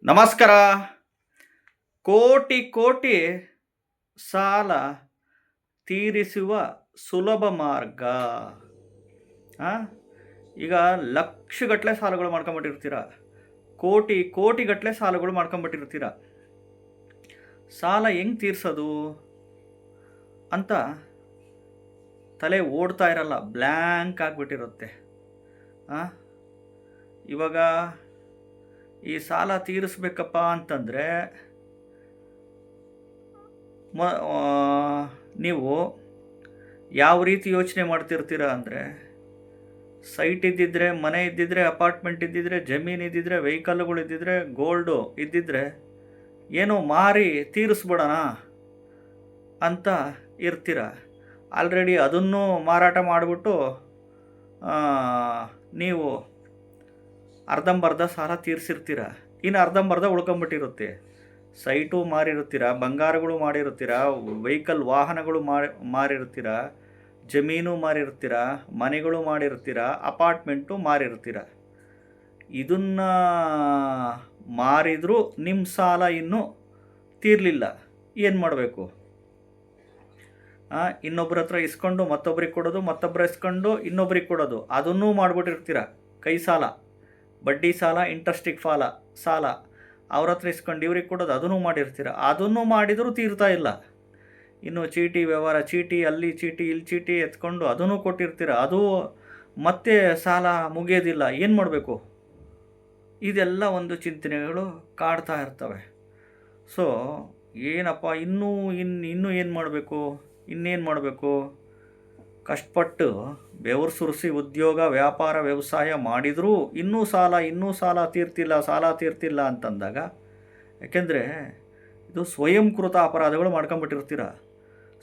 ನಮಸ್ಕಾರ. ಕೋಟಿ ಕೋಟಿ ಸಾಲ ತೀರಿಸುವ ಸುಲಭ ಮಾರ್ಗ. ಆ? ಈಗ ಲಕ್ಷಗಟ್ಟಲೆ ಸಾಲಗಳು ಮಾಡ್ಕೊಂಬಿಟ್ಟಿರ್ತೀರ, ಕೋಟಿ ಕೋಟಿಗಟ್ಟಲೆ ಸಾಲಗಳು ಮಾಡ್ಕೊಂಬಿಟ್ಟಿರ್ತೀರ. ಸಾಲ ಹೆಂಗೆ ತೀರ್ಸೋದು ಅಂತ ತಲೆ ಓಡ್ತಾ ಇರಲ್ಲ, ಬ್ಲ್ಯಾಂಕ್ ಆಗಿಬಿಟ್ಟಿರುತ್ತೆ. ಇವಾಗ ಈ ಸಾಲ ತೀರಿಸ್ಬೇಕಪ್ಪ ಅಂತಂದರೆ ನೀವು ಯಾವ ರೀತಿ ಯೋಚನೆ ಮಾಡ್ತಿರ್ತೀರ ಅಂದರೆ, ಸೈಟ್ ಇದ್ದಿದ್ರೆ, ಮನೆ ಇದ್ದಿದ್ರೆ, ಅಪಾರ್ಟ್ಮೆಂಟ್ ಇದ್ದಿದ್ರೆ, ಜಮೀನು ಇದ್ದಿದ್ರೆ, ವೆಹಿಕಲ್ಗಳು ಇದ್ದಿದ್ರೆ, ಗೋಲ್ಡು ಇದ್ದಿದ್ರೆ ಏನೋ ಮಾರಿ ತೀರಿಸ್ಬಿಡೋಣ ಅಂತ ಇರ್ತೀರ. ಆಲ್ರೆಡಿ ಅದನ್ನು ಮಾರಾಟ ಮಾಡಿಬಿಟ್ಟು ನೀವು ಅರ್ಧಂಬರ್ಧ ಸಾಲ ತೀರಿಸಿರ್ತೀರ. ಇನ್ನು ಅರ್ಧಂಬರ್ಧ ಉಳ್ಕೊಂಬಿಟ್ಟಿರುತ್ತೆ. ಸೈಟು ಮಾರಿರ್ತೀರ, ಬಂಗಾರಗಳು ಮಾಡಿರ್ತೀರ, ವೆಹಿಕಲ್ ವಾಹನಗಳು ಮಾರಿರ್ತೀರ, ಜಮೀನು ಮಾರಿರ್ತೀರ, ಮನೆಗಳು ಮಾಡಿರ್ತೀರ, ಅಪಾರ್ಟ್ಮೆಂಟು ಮಾರಿರ್ತೀರ. ಇದನ್ನು ಮಾರಿದರೂ ನಿಮ್ಮ ಸಾಲ ಇನ್ನೂ ತೀರಲಿಲ್ಲ. ಏನು ಮಾಡಬೇಕು? ಇನ್ನೊಬ್ಬರ ಹತ್ರ ಇಸ್ಕೊಂಡು ಮತ್ತೊಬ್ರಿಗೆ ಕೊಡೋದು, ಮತ್ತೊಬ್ಬರು ಇಸ್ಕೊಂಡು ಇನ್ನೊಬ್ರಿಗೆ ಕೊಡೋದು, ಅದನ್ನೂ ಮಾಡಿಬಿಟ್ಟಿರ್ತೀರ. ಕೈ ಸಾಲ, ಬಡ್ಡಿ ಸಾಲ, ಇಂಟ್ರೆಸ್ಟಿಗೆ ಸಾಲ ಅವ್ರ ಹತ್ರ ಇಸ್ಕೊಂಡು ಇವ್ರಿಗೆ ಕೊಡೋದು, ಅದನ್ನೂ ಮಾಡಿರ್ತೀರ. ಅದನ್ನು ಮಾಡಿದರೂ ತೀರ್ತಾ ಇಲ್ಲ. ಇನ್ನು ಚೀಟಿ ವ್ಯವಹಾರ, ಚೀಟಿ ಅಲ್ಲಿ ಚೀಟಿ ಇಲ್ಲಿ ಚೀಟಿ ಎತ್ಕೊಂಡು ಅದನ್ನು ಕೊಟ್ಟಿರ್ತೀರ, ಅದು ಮತ್ತೆ ಸಾಲ ಮುಗಿಯೋದಿಲ್ಲ. ಏನು ಮಾಡಬೇಕು? ಇದೆಲ್ಲ ಒಂದು ಚಿಂತನೆಗಳು ಕಾಡ್ತಾ ಇರ್ತವೆ. ಸೊ ಏನಪ್ಪ, ಇನ್ನೂ ಏನು ಮಾಡಬೇಕು, ಇನ್ನೇನು ಮಾಡಬೇಕು? ಕಷ್ಟಪಟ್ಟು ಬೆವರು ಸುರಿಸಿ ಉದ್ಯೋಗ, ವ್ಯಾಪಾರ, ವ್ಯವಸಾಯ ಮಾಡಿದರೂ ಇನ್ನೂ ಸಾಲ ತೀರ್ತಿಲ್ಲ ಅಂತಂದಾಗ, ಯಾಕೆಂದರೆ ಇದು ಸ್ವಯಂಕೃತ ಅಪರಾಧಗಳು ಮಾಡ್ಕೊಂಬಿಟ್ಟಿರ್ತೀರ.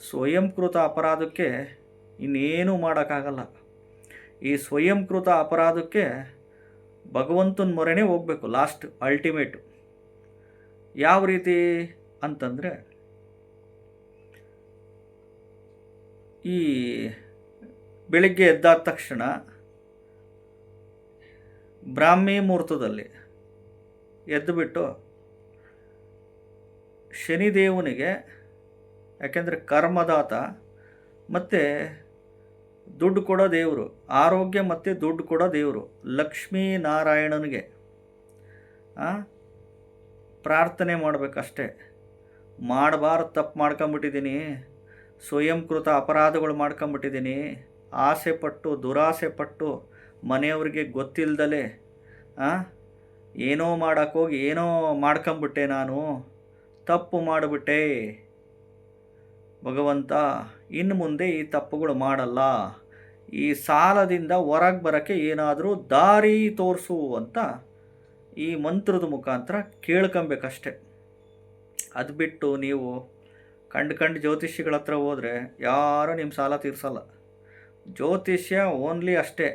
ಸ್ವಯಂಕೃತ ಅಪರಾಧಕ್ಕೆ ಇನ್ನೇನು ಮಾಡೋಕ್ಕಾಗಲ್ಲ. ಈ ಸ್ವಯಂಕೃತ ಅಪರಾಧಕ್ಕೆ ಭಗವಂತನ ಮೊರೆನೇ ಹೋಗಬೇಕು, ಲಾಸ್ಟ್ ಅಲ್ಟಿಮೇಟು. ಯಾವ ರೀತಿ ಅಂತಂದರೆ, ಈ ಬೆಳಿಗ್ಗೆ ಎದ್ದಾದ ತಕ್ಷಣ ಬ್ರಾಹ್ಮಿ ಮುಹೂರ್ತದಲ್ಲಿ ಎದ್ದುಬಿಟ್ಟು ಶನಿದೇವನಿಗೆ, ಯಾಕೆಂದರೆ ಕರ್ಮದಾತ ಮತ್ತು ದುಡ್ಡು ಕೊಡೋ ದೇವರು, ಆರೋಗ್ಯ ಮತ್ತು ದುಡ್ಡು ಕೊಡೋ ದೇವರು ಲಕ್ಷ್ಮೀನಾರಾಯಣನಿಗೆ ಪ್ರಾರ್ಥನೆ ಮಾಡಬೇಕಷ್ಟೆ. ಮಾಡಬಾರ್ದು ತಪ್ಪು ಮಾಡ್ಕೊಂಬಿಟ್ಟಿದ್ದೀನಿ, ಸ್ವಯಂಕೃತ ಅಪರಾಧಗಳು ಮಾಡ್ಕೊಂಬಿಟ್ಟಿದ್ದೀನಿ, ಆಸೆಪಟ್ಟು ದುರಾಸೆ ಪಟ್ಟು ಮನೆಯವ್ರಿಗೆ ಗೊತ್ತಿಲ್ಲದಲೇ ಏನೋ ಮಾಡೋಕ್ಕೋಗಿ ಏನೋ ಮಾಡ್ಕೊಂಬಿಟ್ಟೆ, ನಾನು ತಪ್ಪು ಮಾಡಿಬಿಟ್ಟೆ. ಭಗವಂತ, ಇನ್ನು ಮುಂದೆ ಈ ತಪ್ಪುಗಳು ಮಾಡಲ್ಲ, ಈ ಸಾಲದಿಂದ ಹೊರಗೆ ಬರೋಕ್ಕೆ ಏನಾದರೂ ದಾರಿ ತೋರಿಸು ಅಂತ ಈ ಮಂತ್ರದ ಮುಖಾಂತರ ಕೇಳ್ಕೊಬೇಕಷ್ಟೆ. ಅದು ಬಿಟ್ಟು ನೀವು ಕಂಡು ಜ್ಯೋತಿಷಿಗಳ ಹತ್ರ ಹೋದರೆ ಯಾರೂ ನಿಮ್ಮ ಸಾಲ ತೀರಿಸಲ್ಲ. ಜ್ಯೋತಿಷ್ಯ ಓನ್ಲಿ ಅಷ್ಟೇ,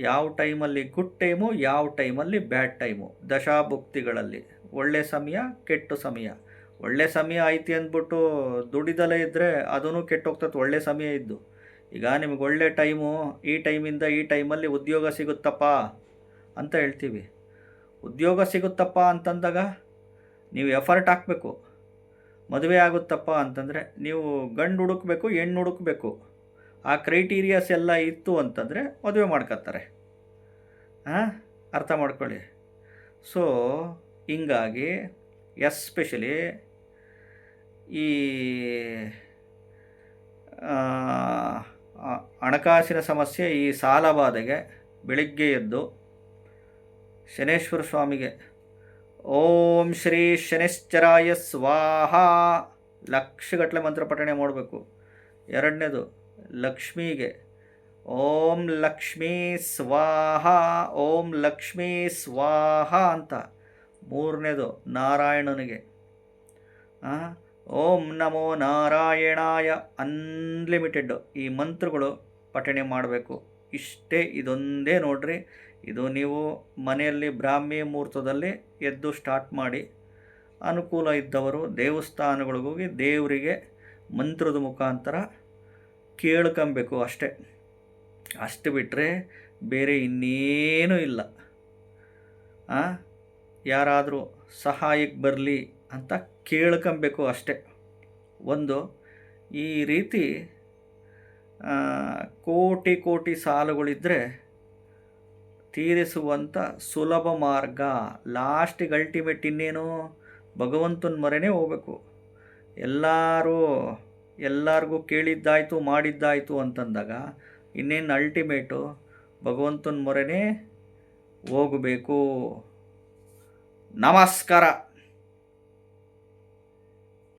ಯಾವ ಟೈಮಲ್ಲಿ ಗುಡ್ ಟೈಮು, ಯಾವ ಟೈಮಲ್ಲಿ ಬ್ಯಾಡ್ ಟೈಮು, ದಶಾಭುಕ್ತಿಗಳಲ್ಲಿ ಒಳ್ಳೆ ಸಮಯ, ಕೆಟ್ಟ ಸಮಯ. ಒಳ್ಳೆ ಸಮಯ ಐತಿ ಅಂದ್ಬಿಟ್ಟು ದುಡಿದಲೇ ಇದ್ದರೆ ಅದೂ ಕೆಟ್ಟೋಗ್ತದೆ. ಒಳ್ಳೆ ಸಮಯ ಇದ್ದು, ಈಗ ನಿಮಗೆ ಒಳ್ಳೆ ಟೈಮು, ಈ ಟೈಮಿಂದ ಈ ಟೈಮಲ್ಲಿ ಉದ್ಯೋಗ ಸಿಗುತ್ತಪ್ಪ ಅಂತ ಹೇಳ್ತೀವಿ. ಉದ್ಯೋಗ ಸಿಗುತ್ತಪ್ಪ ಅಂತಂದಾಗ ನೀವು ಎಫರ್ಟ್ ಹಾಕಬೇಕು. ಮದುವೆ ಆಗುತ್ತಪ್ಪ ಅಂತಂದರೆ ನೀವು ಗಂಡು ಹುಡುಕಬೇಕು, ಹೆಣ್ಣು ಹುಡುಕಬೇಕು. ಆ ಕ್ರೈಟೀರಿಯಾಸ್ ಎಲ್ಲ ಇತ್ತು ಅಂತಂದರೆ ಮದುವೆ ಮಾಡ್ಕೊತಾರೆ. ಅರ್ಥ ಮಾಡ್ಕೊಳ್ಳಿ. ಸೊ ಹಿಂಗಾಗಿ ಎಸ್ಪೆಷಲಿ ಈ ಹಣಕಾಸಿನ ಸಮಸ್ಯೆ, ಈ ಸಾಲ ಬಾಧೆಗೆ ಬೆಳಿಗ್ಗೆ ಎದ್ದು ಶನೇಶ್ವರ ಸ್ವಾಮಿಗೆ ಓಂ ಶ್ರೀ ಶನಿಶ್ಚರಾಯ ಸ್ವಾಹ ಲಕ್ಷಗಟ್ಟಲೆ ಮಂತ್ರ ಪಠಣೆ ಮಾಡಬೇಕು. ಎರಡನೇದು ಲಕ್ಷ್ಮಿಗೆ ಓಂ ಲಕ್ಷ್ಮೀ ಸ್ವಾಹ, ಓಂ ಲಕ್ಷ್ಮೀ ಸ್ವಾಹ ಅಂತ. ಮೂರನೇದು ನಾರಾಯಣನಿಗೆ ಓಂ ನಮೋ ನಾರಾಯಣಾಯ ಅನ್ಲಿಮಿಟೆಡ್ ಈ ಮಂತ್ರಗಳು ಪಠಣೆ ಮಾಡಬೇಕು. ಇಷ್ಟೇ, ಇದೊಂದೇ ನೋಡ್ರಿ. ಇದು ನೀವು ಮನೆಯಲ್ಲಿ ಬ್ರಾಹ್ಮಿ ಮುಹೂರ್ತದಲ್ಲಿ ಎದ್ದು ಸ್ಟಾರ್ಟ್ ಮಾಡಿ, ಅನುಕೂಲ ಇದ್ದವರು ದೇವಸ್ಥಾನಗಳಿಗೆ ಹೋಗಿ ದೇವರಿಗೆ ಮಂತ್ರದ ಮುಖಾಂತರ ಕೇಳ್ಕೊಬೇಕು ಅಷ್ಟೇ. ಅಷ್ಟು ಬಿಟ್ಟರೆ ಬೇರೆ ಇನ್ನೇನೂ ಇಲ್ಲ. ಯಾರಾದರೂ ಸಹಾಯಕ್ಕೆ ಬರಲಿ ಅಂತ ಕೇಳ್ಕೊಬೇಕು ಅಷ್ಟೆ. ಒಂದು ಈ ರೀತಿ ಕೋಟಿ ಕೋಟಿ ಸಾಲುಗಳಿದ್ದರೆ ತೀರಿಸುವಂಥ ಸುಲಭ ಮಾರ್ಗ. ಲಾಸ್ಟಿಗೆ ಅಲ್ಟಿಮೇಟ್ ಇನ್ನೇನು ಭಗವಂತನ ಮೊರೆನೇ ಹೋಗ್ಬೇಕು. ಎಲ್ಲರಿಗೂ ಕೇಳಿದ್ದಾಯಿತು ಮಾಡಿದ್ದಾಯಿತು ಅಂತಂದಾಗ ಇನ್ನೇನು ಅಲ್ಟಿಮೇಟು ಭಗವಂತನ ಮೊರೆನೇ ಹೋಗಬೇಕು. ನಮಸ್ಕಾರ.